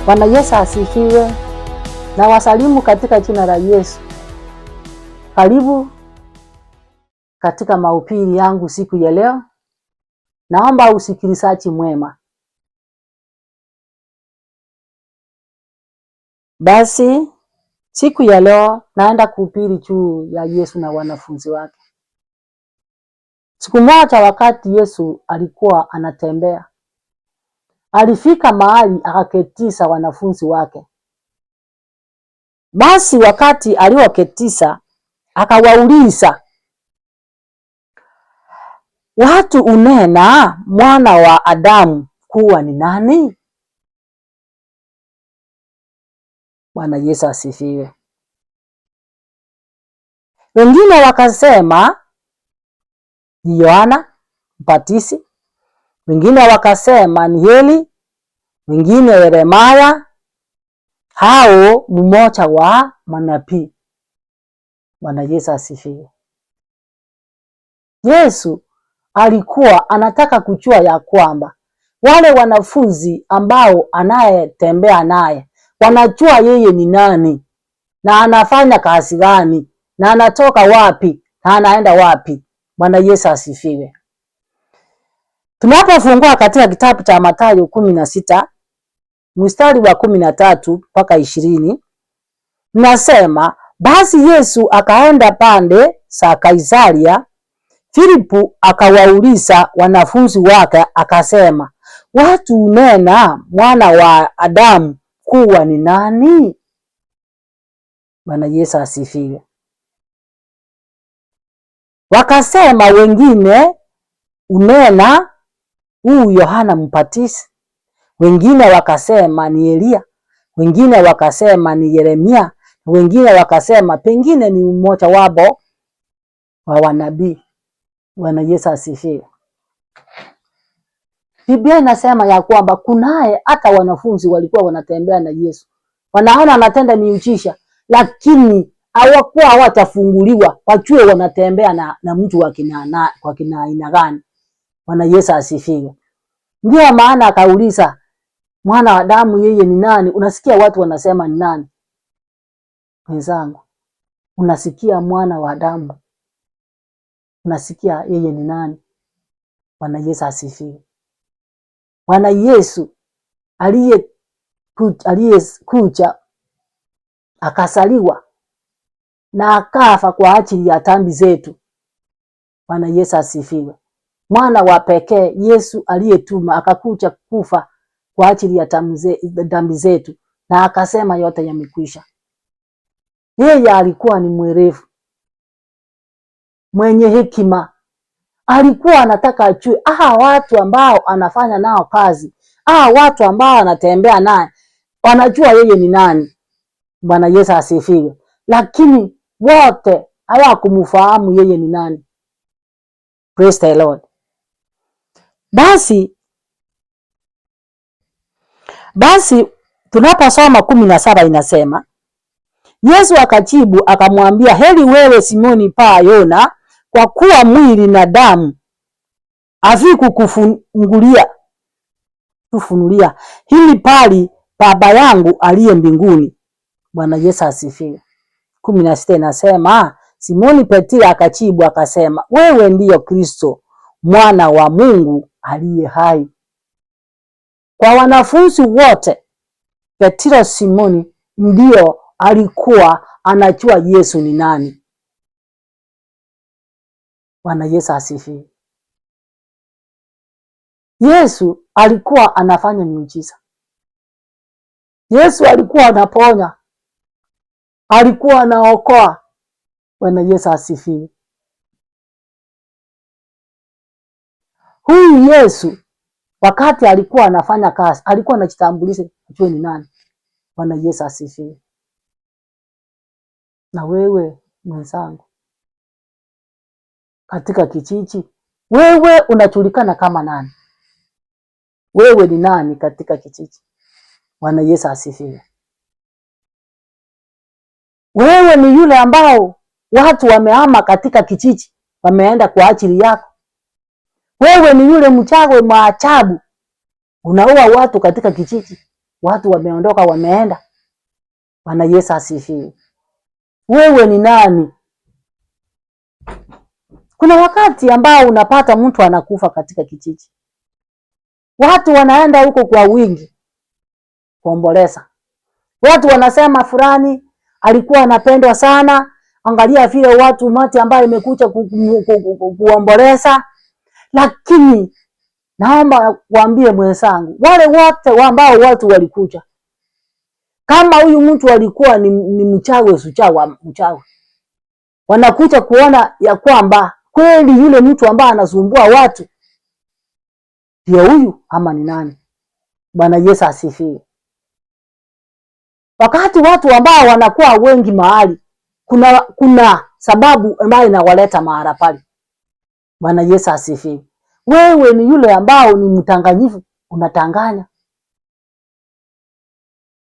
Bwana Yesu asifiwe. Na wasalimu katika jina la Yesu. Karibu katika mahubiri yangu siku ya leo. Naomba usikilizaji mwema. Basi siku ya leo naenda kuhubiri juu ya Yesu na wanafunzi wake. Siku moja wakati Yesu alikuwa anatembea, alifika mahali akaketisa wanafunzi wake. Basi wakati aliwaketisa akawauliza, watu unena mwana wa Adamu kuwa ni nani? Bwana Yesu asifiwe. Wengine wakasema ni Yohana Mbatizi, wengine wakasema ni Eli, wengine Yeremia au mmoja wa manabii. Bwana Yesu asifiwe. Yesu alikuwa anataka kujua ya kwamba wale wanafunzi ambao anayetembea naye wanajua yeye ni nani na anafanya kazi gani na anatoka wapi na anaenda wapi. Bwana Yesu asifiwe. Tunapofungua katika kitabu cha Mathayo 16 mstari wa 13 mpaka 20, nasema basi Yesu akaenda pande za Kaisaria. Filipo akawauliza wanafunzi wake akasema, watu unena mwana wa Adamu kuwa ni nani? Bwana Yesu asifiwe. Wakasema wengine unena huyu Yohana Mbatizi, wengine wakasema ni Elia, wengine wakasema ni Yeremia, wengine wakasema pengine ni mmoja wapo wa wanabii. Bwana Yesu asifiwe. Biblia inasema ya kwamba kunaye hata wanafunzi walikuwa wanatembea na Yesu, wanaona anatenda miujiza, lakini hawakuwa hawatafunguliwa wajue wanatembea na mtu wa kina aina gani. Bwana Yesu asifiwe. Ndio maana akauliza mwana wa Adamu yeye ni nani? Unasikia watu wanasema ni nani? Wenzangu, unasikia mwana wa Adamu, unasikia yeye ni nani? Bwana Yesu asifiwe. Bwana Yesu aliyekuja akasaliwa na akafa kwa ajili ya dhambi zetu. Bwana Yesu asifiwe. Mwana wa pekee Yesu aliyetuma akakuja kufa kwa ajili ya dhambi zetu na akasema yote yamekwisha. Yeye alikuwa ni mwerevu, mwenye hekima. Alikuwa anataka ajue watu ambao anafanya nao kazi, watu ambao anatembea naye wanajua yeye ni nani. Bwana Yesu asifiwe. Lakini wote hawakumfahamu yeye ni nani. Praise the Lord. Basi tunaposoma 17 inasema, Yesu akajibu akamwambia, heri wewe Simoni pa Yona, kwa kuwa mwili na damu havikukufunulia hili bali Baba yangu aliye mbinguni. Bwana Yesu asifiwe. 16 inasema, Simoni Petro akajibu akasema, wewe ndiyo Kristo mwana wa Mungu aliye hai. Kwa wanafunzi wote, Petro Simoni ndio alikuwa anajua Yesu ni nani. Bwana Yesu asifiwe. Yesu alikuwa anafanya miujiza. Yesu alikuwa anaponya, alikuwa anaokoa. Bwana Yesu asifiwe. Huyu Yesu wakati alikuwa anafanya kazi, alikuwa anajitambulisha ajue ni nani. Bwana Yesu asifiwe. Na wewe mwenzangu, katika kijiji, wewe unajulikana kama nani? Wewe ni nani katika kijiji? Bwana Yesu asifiwe. Wewe ni yule ambao watu wamehama katika kijiji, wameenda kwa ajili yako. Wewe ni yule mchawi maajabu, unaua watu katika kijiji. watu wameondoka wameenda. Bwana Yesu asifiwe. Wewe ni nani? Kuna wakati ambao unapata mtu anakufa katika kijiji. Watu wanaenda huko kwa wingi kuomboleza. Watu wanasema fulani alikuwa anapendwa sana. Angalia vile watu umati ambayo imekuja kuomboleza. Lakini naomba waambie mwenzangu, wale wote ambao watu walikuja, kama huyu mtu alikuwa ni mchawi mchawi, wanakuja kuona ya kwamba kweli yule mtu ambaye anasumbua watu ndio huyu ama ni nani. Bwana Yesu asifiwe. Wakati watu ambao wanakuwa wengi mahali, kuna sababu ambayo inawaleta mahali pale. Bwana Yesu asifiwe. Wewe ni yule ambao ni mtanganyifu, unatanganya.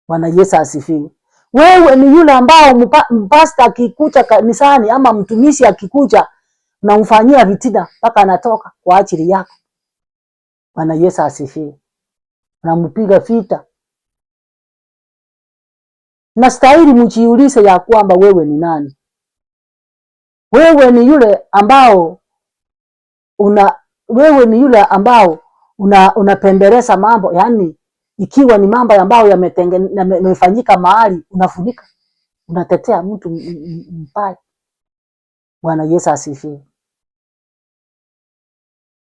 Bwana Yesu asifiwe. Wewe ni yule ambao mpasta akikuja kanisani ama mtumishi akikuja unamfanyia vitina mpaka anatoka kwa ajili yako. Bwana Yesu asifiwe. Unampiga vita. Nastahili mjiulize ya kwamba wewe ni nani? Wewe ni yule ambao unapembeleza mambo, yani ikiwa ni mambo ambayo yamefanyika mahali unafunika, unatetea mtu mbaya. Bwana Yesu asifiwe.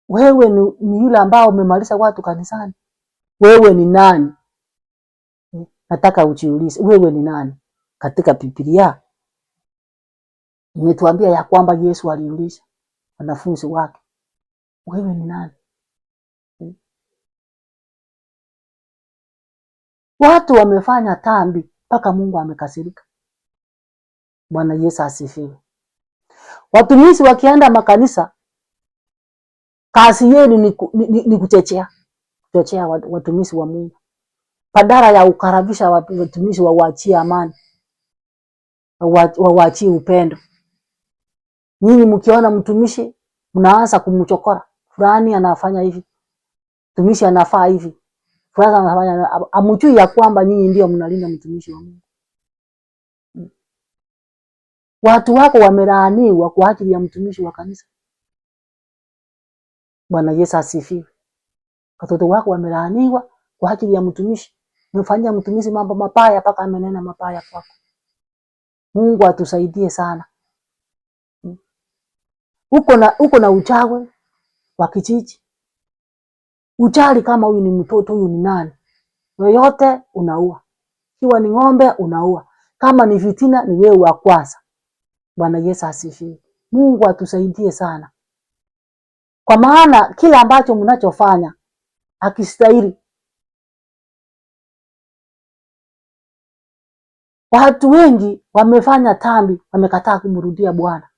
Wewe ni yule ambao umemaliza watu kanisani. Wewe ni nani? Nataka ujiulize, wewe ni nani? Katika Biblia imetuambia ya kwamba Yesu aliuliza wanafunzi wake, wewe ni nani? Watu wamefanya dhambi mpaka Mungu amekasirika. Bwana Yesu asifiwe. Watumishi wakienda makanisa, kazi yenu ni kuchochea watumishi wa Mungu. Badala ya ukarabisha watumishi wawaachie amani, wawaachie upendo. Nyinyi mkiona mtumishi mnaanza kumchokora. Fulani anafanya hivi, mtumishi anafaa hivi. Fulani anafanya, amjui ya kwamba nyinyi ndio mnalinda mtumishi wa Mungu. Watu wako wamelaaniwa kwa ajili ya mtumishi wa kanisa. Bwana Yesu asifiwe. Watoto wako wamelaaniwa kwa ajili ya mtumishi. Umefanyia mtumishi mambo mabaya mpaka amenena mabaya kwako. Mungu atusaidie sana. Uko na uchawi wa kijiji. Ujali kama huyu ni mtoto, huyu ni nani. Yoyote unaua. Kiwa ni ng'ombe unaua. Kama ni fitina ni wewe wa kwanza. Bwana Yesu asifiwe. Mungu atusaidie sana. Kwa maana kila ambacho mnachofanya hakistahili. Watu wengi wamefanya dhambi, wamekataa kumrudia Bwana.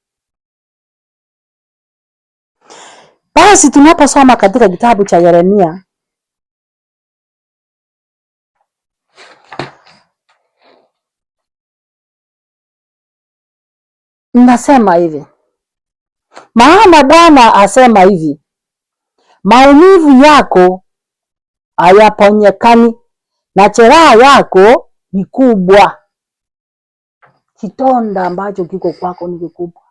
Basi tunaposoma katika kitabu cha Yeremia, nasema hivi. Maana Bwana asema hivi, maumivu yako hayaponyekani na jeraha yako ni kubwa. Kitonda ambacho kiko kwako ni kikubwa.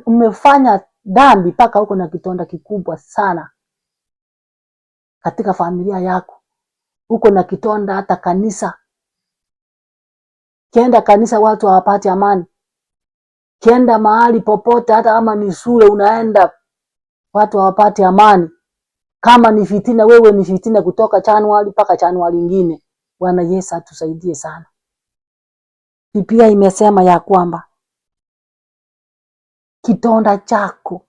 Umefanya dhambi mpaka uko na kitonda kikubwa sana. Katika familia yako uko na kitonda, hata kanisa. Kienda kanisa watu hawapati amani. Kienda mahali popote, hata kama ni shule unaenda, watu hawapati amani. Kama ni fitina, wewe ni fitina kutoka Januari mpaka Januari nyingine. Bwana Yesu atusaidie sana. Biblia imesema ya kwamba kitonda chako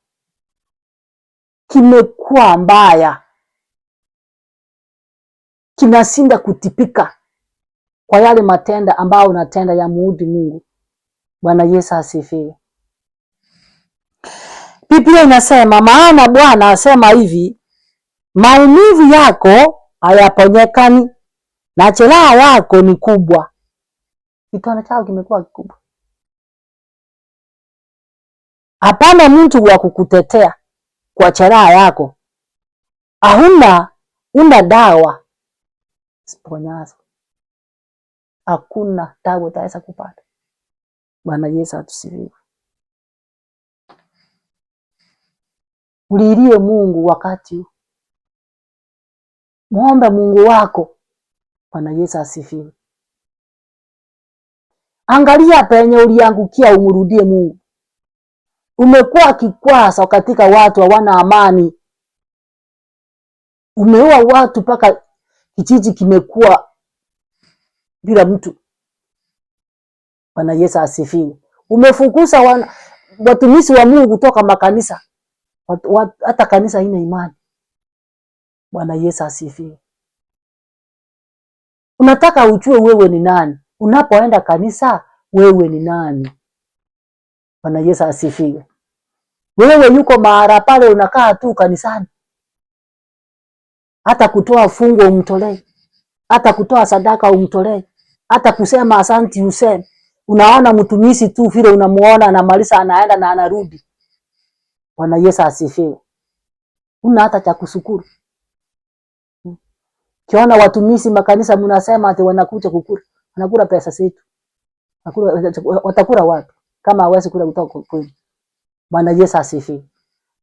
kimekuwa mbaya, kinasinda kutipika kwa yale matenda ambao unatenda ya muudhi Mungu. Bwana Yesu asifiwe. Biblia inasema, maana Bwana asema hivi, maumivu yako hayaponyekani na jeraha yako ni kubwa. Kitonda chako kimekuwa kikubwa. Hapana mtu wa kukutetea kwa jeraha yako. Una dawa siponyazo. Hakuna tabu utaweza kupata. Bwana Yesu atusifiwe. Ulilie Mungu wakati huu. Muombe Mungu wako. Bwana Yesu asifiwe. Angalia penye uliangukia, umrudie Mungu. Umekuwa kikwasa katika watu hawana amani. Umeua watu mpaka kijiji kimekuwa bila mtu. Bwana Yesu asifiwe. Umefukuza watumishi wa Mungu kutoka makanisa. Hata kanisa haina imani. Bwana Yesu asifiwe. Unataka ujue wewe ni nani. Unapoenda kanisa, wewe ni nani? Bwana Yesu asifiwe. Wewe yuko mahali pale unakaa tu kanisani. Hata kutoa fungu umtolee. Hata kutoa sadaka umtolee. Hata kusema asante useme. Unaona mtumishi tu vile unamuona anamaliza anaenda na anarudi. Bwana Yesu asifiwe. Una hata cha kushukuru. Kiona watumishi makanisa mnasema ati wanakuja kukula. Wanakula pesa zetu. Watakula wapi kama hawezi kula kutoka kwenu? Bwana Yesu asifiwe.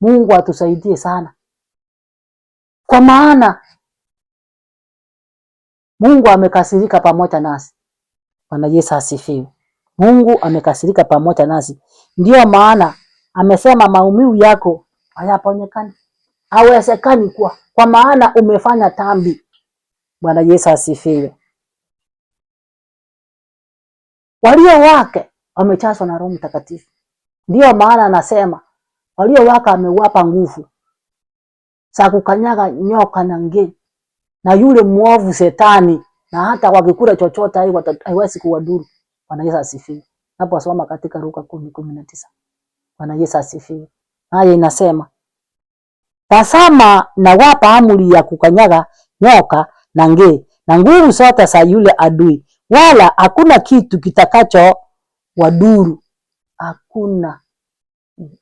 Mungu atusaidie sana. Kwa maana Mungu amekasirika pamoja nasi. Bwana Yesu asifiwe. Mungu amekasirika pamoja nasi. Ndio maana amesema maumivu yako hayaponyekani. Hawezekani kwa maana umefanya dhambi. Bwana Yesu asifiwe. Walio wake wamechaswa na Roho Mtakatifu. Ndio maana anasema walio wake amewapa nguvu za kukanyaga nyoka na nge na yule mwovu Shetani, na hata wakikula chochote haiwezi kuwadhuru. Bwana Yesu asifiwe. Hapo soma katika Luka 10:19. Bwana Yesu asifiwe. Haya inasema, tazama nawapa amri ya kukanyaga nyoka na nge na nguvu zote za yule adui, wala hakuna kitu kitakacho wadhuru. Hakuna.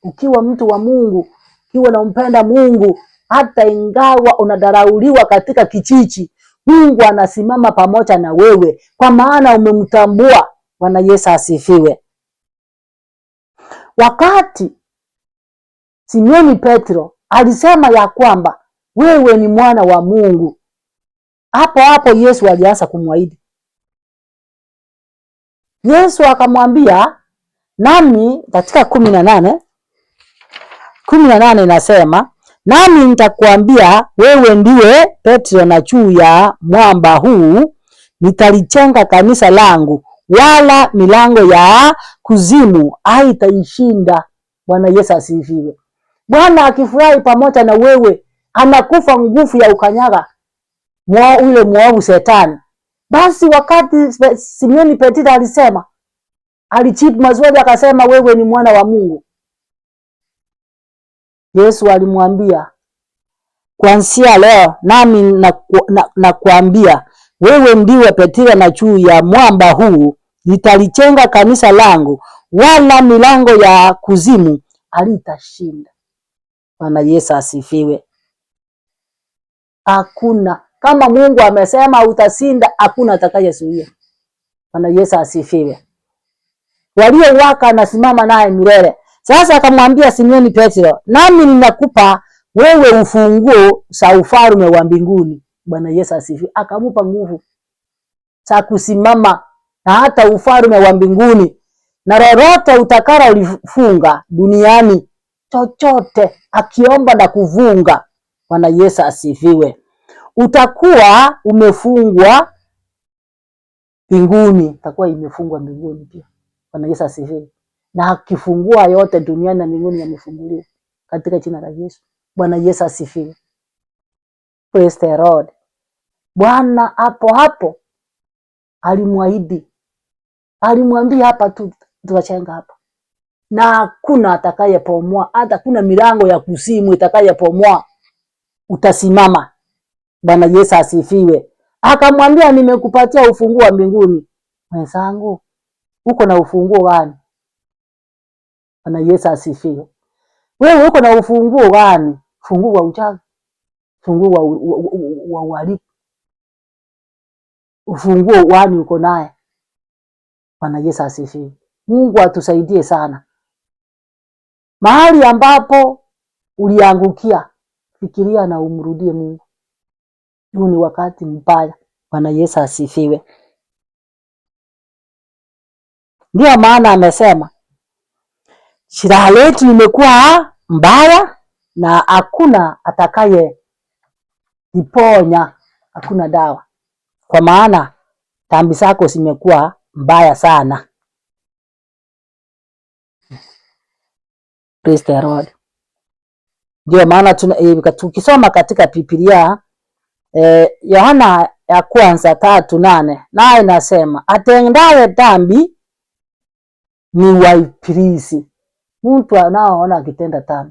Ukiwa mtu wa Mungu, ukiwa unampenda Mungu, hata ingawa unadharauliwa katika kijiji, Mungu anasimama pamoja na wewe kwa maana umemtambua. Bwana Yesu asifiwe. Wakati Simoni Petro alisema ya kwamba wewe ni mwana wa Mungu, hapo Yesu alianza kumwahidi. Yesu akamwambia, nami katika 18 inasema, nami nitakwambia wewe ndiwe Petro, na juu ya mwamba huu nitalijenga kanisa langu, wala milango ya kuzimu haitaishinda. Bwana Yesu asifiwe. Bwana akifurahi pamoja na wewe, anakufa nguvu ya ukanyaga ule mwovu Shetani. Basi wakati Simoni Petro alisema, alijibu maswali akasema wewe ni mwana wa Mungu, Yesu alimwambia, kuanzia leo nami nakuambia wewe ndiwe Petro, na juu ya mwamba huu nitalijenga kanisa langu, wala milango ya kuzimu halitashinda. Bwana Yesu asifiwe. Hakuna. Kama Mungu amesema utashinda, hakuna atakayezuia. Bwana Yesu asifiwe. Walio waka anasimama naye milele. Sasa akamwambia Simoni Petro, nami ninakupa wewe ufunguo za ufalme wa mbinguni. Bwana Yesu asifiwe. Akamupa nguvu za kusimama na hata ufalme wa mbinguni, na lolote utakalo ulifunga duniani, chochote akiomba na kuvunga, Bwana Yesu asifiwe, utakuwa umefungwa mbinguni, utakuwa imefungwa mbinguni pia. Bwana Yesu asifiwe. Na akifungua yote duniani na mbinguni yamefunguliwa katika jina la Yesu. Bwana Yesu asifiwe. Praise the Lord. Bwana hapo alimwahidi. Alimwambia hapa tu tuwachenga hapa. Na hakuna atakayepomoa, hata kuna milango ya kuzimu itakayepomoa. Utasimama. Bwana Yesu asifiwe. Akamwambia nimekupatia ufunguo wa mbinguni. Mwenzangu, uko na ufunguo gani? Bwana Yesu asifiwe. Wewe uko na ufunguo gani? Ufunguo wa uchawi? Ufunguo wa uhalifu? ufunguo wani uko naye. Bwana Yesu asifiwe. Mungu atusaidie sana. Mahali ambapo uliangukia, fikiria na umrudie Mungu. Huu ni wakati mbaya. Bwana Yesu asifiwe. Ndio maana amesema silaha letu limekuwa mbaya na hakuna atakaye iponya, hakuna dawa. Kwa maana dhambi zako zimekuwa mbaya sana. Praise the Lord. Ndio maana tukisoma katika Biblia Yohana ya kwanza 3:8 naye inasema atendaye dhambi ni wa ibilisi. Mtu anaoona akitenda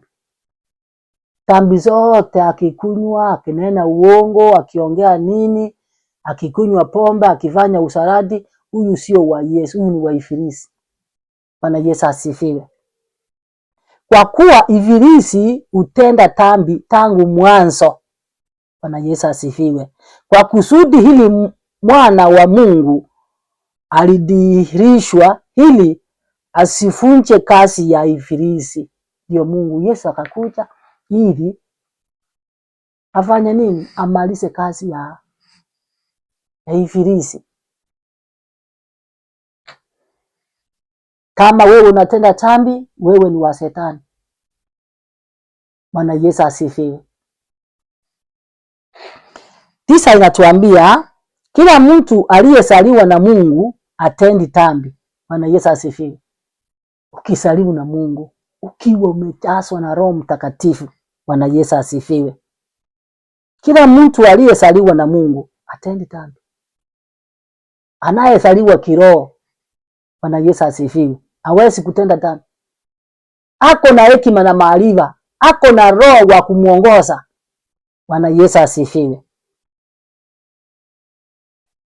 dhambi zote, akikunywa, akinena uongo, akiongea nini, akikunywa pombe, akifanya usharati, huyu sio wa Yesu, huyu ni wa ibilisi. Bwana Yesu asifiwe. Kwa kuwa ibilisi hutenda dhambi tangu mwanzo. Bwana Yesu asifiwe. Kwa kusudi hili mwana wa Mungu alidhihirishwa ili asivunje kazi ya ibilisi. Ndio Mungu Yesu akakuja ili afanye nini? Amalize kazi ya ibilisi. Kama wewe unatenda dhambi, wewe ni wa Shetani. Bwana Yesu asifiwe. Tisa inatuambia kila mtu aliyezaliwa na Mungu atendi dhambi. Bwana Yesu asifiwe. Ukizaliwa na Mungu, ukiwa umejazwa na Roho Mtakatifu, Bwana Yesu asifiwe. Kila mtu aliyezaliwa na Mungu atendi dhambi. Anayezaliwa kiroho, Bwana Yesu asifiwe, hawezi kutenda dhambi. Ako na hekima na maarifa, ako na roho wa kumuongoza. Bwana Yesu asifiwe.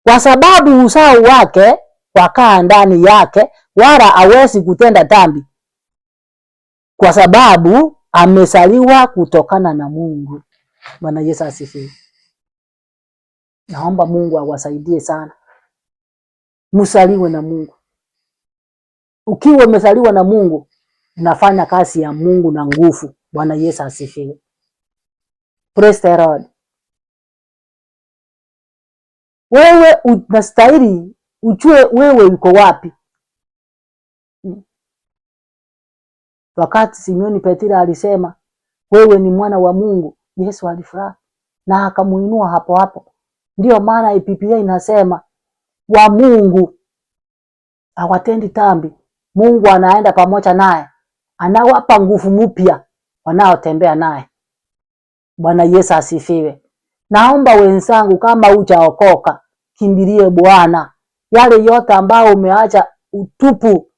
Kwa sababu uzao wake wakaa ndani yake, wala hawezi kutenda dhambi, kwa sababu amezaliwa kutokana na Mungu. Bwana Yesu asifiwe. Naomba Mungu awasaidie sana. Msaliwe na Mungu. Ukiwa umezaliwa na Mungu, unafanya kazi ya Mungu na nguvu. Bwana Yesu asifiwe. Praise the Lord. Wewe unastahili ujue wewe uko wapi. Wakati Simoni Petro alisema wewe ni mwana wa Mungu, Yesu alifurahi na akamuinua hapo hapo. Ndio maana Biblia inasema wa Mungu hawatendi dhambi. Mungu anaenda pamoja naye, anawapa nguvu mpya wanaotembea naye. Bwana Yesu asifiwe. Naomba wenzangu, kama hujaokoka, kimbilie Bwana. Yale yote ambao umeacha utupu,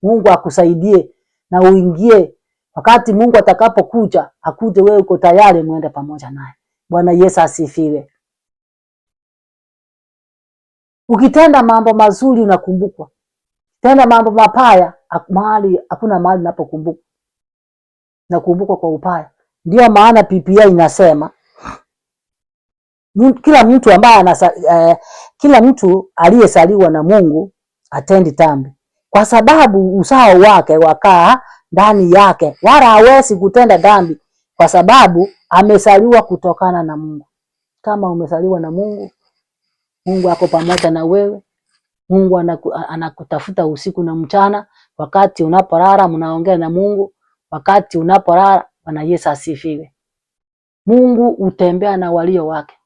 Mungu akusaidie na uingie. Wakati Mungu atakapokuja, akuje wewe uko tayari muende pamoja naye. Bwana Yesu asifiwe. Ukitenda mambo mazuri unakumbukwa. Tenda mambo mabaya, hakuna mahali unapokumbukwa. Nakumbukwa kwa upaya. Ndio maana Biblia inasema kila mtu aliyezaliwa na Mungu atendi dhambi, kwa sababu uzao wake wakaa ndani yake, wala hawezi kutenda dhambi, kwa sababu amezaliwa kutokana na Mungu. Kama umezaliwa na Mungu, Mungu ako pamoja na wewe. Mungu anakutafuta usiku na mchana. Wakati unapolala mnaongea na Mungu. Wakati unapolala, Bwana Yesu asifiwe. Mungu utembea na walio wake.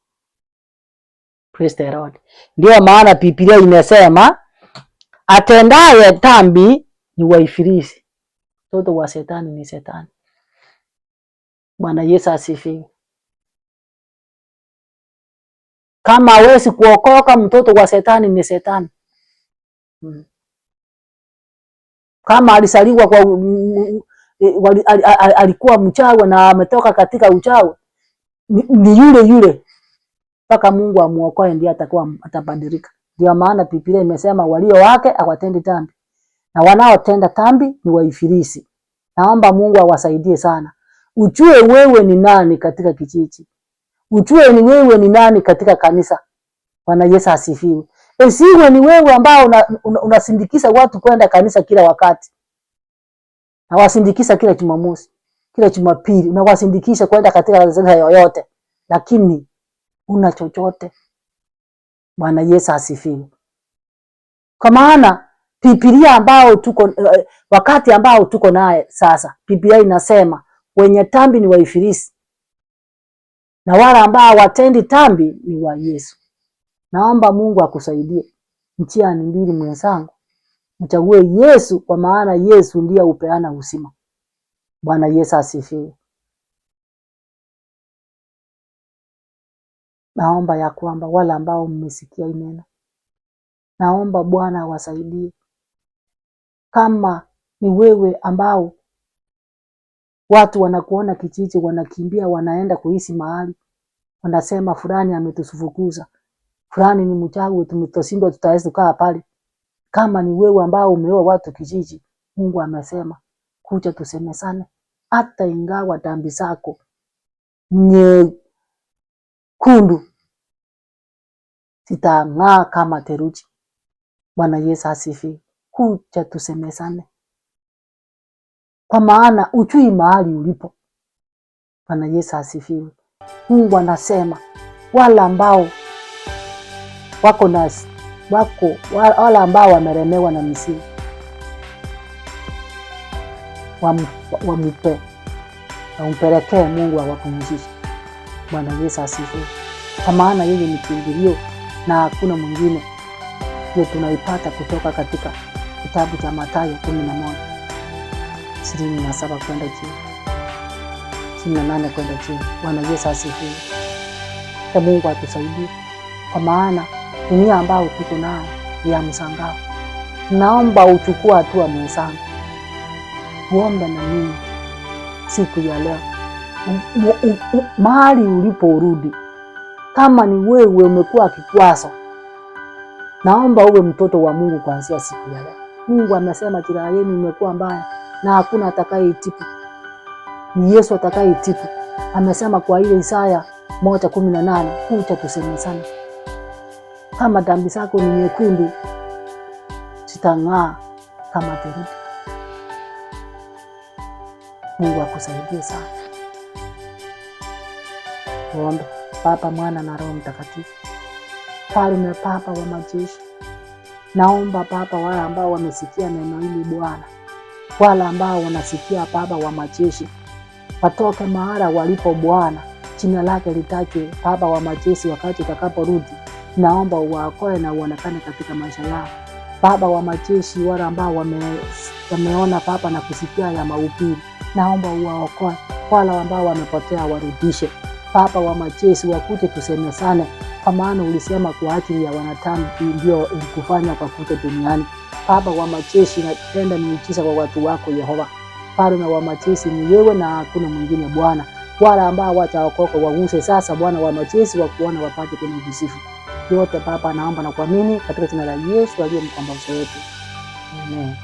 Praise the Lord. Ndio maana Biblia inasema atendaye dhambi ni wa ibilisi. Mtoto wa Shetani ni Shetani. Bwana Yesu asifiwe. Kama hawezi kuokoka, mtoto wa Shetani ni Shetani. Kama alisaliwa kwa alikuwa mchawi na ametoka katika uchawi, ni yule mpaka Mungu amuokoe ndiye atabadilika. Ndio maana Biblia imesema walio wake hawatendi dhambi, na wanaotenda dhambi ni wa ibilisi. Naomba Mungu awasaidie sana. Ujue wewe ni nani katika kijiji. Ujue ni wewe ni nani katika kanisa. Bwana Yesu asifiwe. Usiwe ni wewe ambao unasindikiza watu kwenda kanisa kila wakati. Na wasindikiza kila Jumamosi, kila Jumapili, unawasindikisha kwenda katika kanisa yoyote, lakini una chochote. Bwana Yesu asifiwe. Kwa maana Biblia ambao tuko wakati ambao tuko naye sasa, Biblia inasema wenye tambi ni wa Ibilisi na wale ambao watendi tambi ni wa Yesu. Naomba Mungu akusaidie. Mtihani mbili mwenzangu, mchague Yesu, kwa maana Yesu ndiye upeana uzima. Bwana Yesu asifiwe. Naomba ya kwamba wale ambao mmesikia neno, naomba Bwana awasaidie. Kama ni wewe ambao watu wanakuona kijiji, wanakimbia wanaenda kuishi mahali, wanasema fulani ametusufukuza, fulani ni mchawi, tumetoshindwa tutaweza kukaa pale. Kama ni wewe ambao umeoa watu kijiji, Mungu amesema kuja tusemesane, hata ingawa dhambi zako nyekundu zitang'aa kama theluji. Bwana Yesu asifiwe. Kuja tusemesane, kwa maana ujui mahali ulipo. Bwana Yesu asifiwe. Mungu anasema wale ambao wale ambao wamelemewa na mizimu wampelekee Mungu awapumzishe. Bwana Yesu asifiwe. Kwa maana yeye ni kimbilio na hakuna mwingine. Hiyo tunaipata kutoka katika kitabu cha Mathayo 11:27 kwenda chini, 28 kwenda chini. Bwana Yesu asifiwe. Kwa Mungu atusaidie, kwa maana dunia ambayo tuko nayo ni ya msangao. Naomba uchukue hatua mwenzangu, uombe na mimi siku ya leo. Mahali ulipo urudi. Kama ni wewe umekuwa kikwazo, naomba uwe mtoto wa Mungu kuanzia siku ya leo. Mungu amesema jina yenu imekuwa mbaya na hakuna atakayetibu. Ni Yesu atakayetibu. Amesema kwa ile Isaya 1:18, kuja tusemesane. Kama dhambi zako ni nyekundu, zitang'aa kama theluji. Mungu akusaidie sana. Tuombe. Baba, Mwana na Roho Mtakatifu. Mfalme, Baba wa majeshi, naomba Baba wale ambao wamesikia neno hili Bwana, wale ambao wanasikia Baba wa majeshi, watoke mahali walipo Bwana, jina lake litajwe Baba wa majeshi wakati utakaporudi. Naomba uwaokoe na uonekane katika maisha yao Baba wa majeshi. Wale ambao wameona Baba na kusikia ya mahubiri, naomba uwaokoe. Wale ambao wamepotea warudishe Baba wa majeshi, wakuje tusemesane, kwa maana ulisema kwa ajili ya wanadamu ndio ilikufanya kwa kuja duniani. Baba wa majeshi, natenda miujiza kwa watu wako Yehova. Baba wa majeshi, ni wewe na hakuna mwingine Bwana. Wale ambao wataokoka waguse sasa Bwana wa majeshi, wakuona wapate kwenye visifu yote Baba. Naomba na kuamini katika jina la Yesu aliye mkombozi wetu. Amen.